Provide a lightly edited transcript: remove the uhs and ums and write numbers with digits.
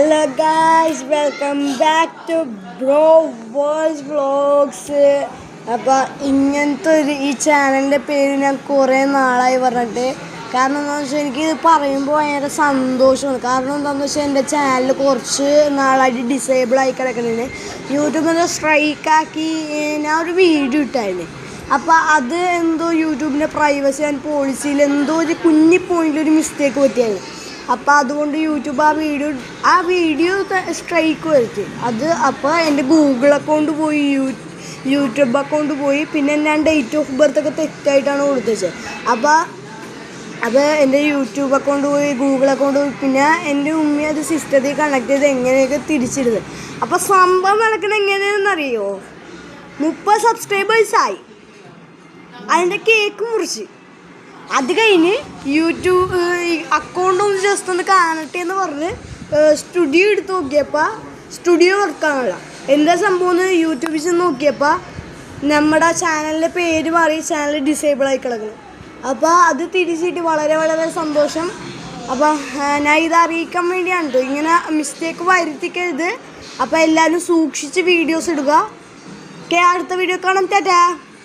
Hello guys, welcome back to Bro Boys Vlogs. അപ്പോൾ ഇങ്ങനത്തെ ഈ ചാനലിൻ്റെ പേര് ഞാൻ കുറേ നാളായി പറഞ്ഞിട്ട്. കാരണം എന്താണെന്ന് വെച്ചാൽ എനിക്കിത് പറയുമ്പോൾ ഭയങ്കര സന്തോഷമാണ്. കാരണം എന്താണെന്ന് വെച്ചാൽ എൻ്റെ ചാനൽ കുറച്ച് നാളായിട്ട് ഡിസേബിൾ ആയി കിടക്കുന്നുണ്ട്. യൂട്യൂബിൽ സ്ട്രൈക്കാക്കി ഞാൻ ഒരു വീഡിയോ ഇട്ടായിരുന്നു. അപ്പോൾ അത് എന്തോ യൂട്യൂബിൻ്റെ പ്രൈവസി ആൻഡ് പോളിസിയിൽ എന്തോ ഒരു കുഞ്ഞി പോയിൻ്റിലൊരു മിസ്റ്റേക്ക് പറ്റിയായിരുന്നു. അപ്പോൾ അതുകൊണ്ട് യൂട്യൂബ് ആ വീഡിയോ സ്ട്രൈക്ക് വരുത്തി. അപ്പോൾ എൻ്റെ ഗൂഗിൾ അക്കൗണ്ട് പോയി, യൂട്യൂബ് അക്കൗണ്ട് പോയി, പിന്നെ ഞാൻ ഡേറ്റ് ഓഫ് ബർത്ത് ഒക്കെ തെറ്റായിട്ടാണ് കൊടുത്തത്. അപ്പോൾ എൻ്റെ യൂട്യൂബ് അക്കൗണ്ട് പോയി, ഗൂഗിൾ അക്കൗണ്ട് പോയി, പിന്നെ എൻ്റെ ഉമ്മി അത് സിസ്റ്റത്തിൽ കണക്ട് ചെയ്ത് എങ്ങനെയൊക്കെ തിരിച്ചിടുന്നത്. അപ്പോൾ സംഭവം നടക്കുന്നത് എങ്ങനെയാണെന്നറിയോ? 30 സബ്സ്ക്രൈബേഴ്സായി, അതിൻ്റെ കേക്ക് മുറിച്ച്. അത് കഴിഞ്ഞ് യൂട്യൂബ് അക്കൗണ്ട് ഒന്ന് ജസ്റ്റ് ഒന്ന് കാണട്ടെ എന്ന് പറഞ്ഞ് സ്റ്റുഡിയോ എടുത്ത് നോക്കിയപ്പോൾ സ്റ്റുഡിയോ വർക്കാണല്ല. എന്താ സംഭവം എന്ന് യൂട്യൂബിൽ ചെന്ന് നോക്കിയപ്പോൾ നമ്മുടെ ചാനലിൻ്റെ പേര് മാറി, ചാനൽ ഡിസേബിൾ ആയി കിടക്കണം. അപ്പോൾ അത് തിരിച്ചിട്ട് വളരെ വളരെ സന്തോഷം. അപ്പോൾ ഞാൻ ഇത് അറിയിക്കാൻ വേണ്ടിയാണ് കേട്ടോ, ഇങ്ങനെ മിസ്റ്റേക്ക് വരുത്തിക്കരുത്. അപ്പോൾ എല്ലാവരും സൂക്ഷിച്ച് വീഡിയോസ് ഇടുക. അടുത്ത വീഡിയോ കാണാം. ടാറ്റാ.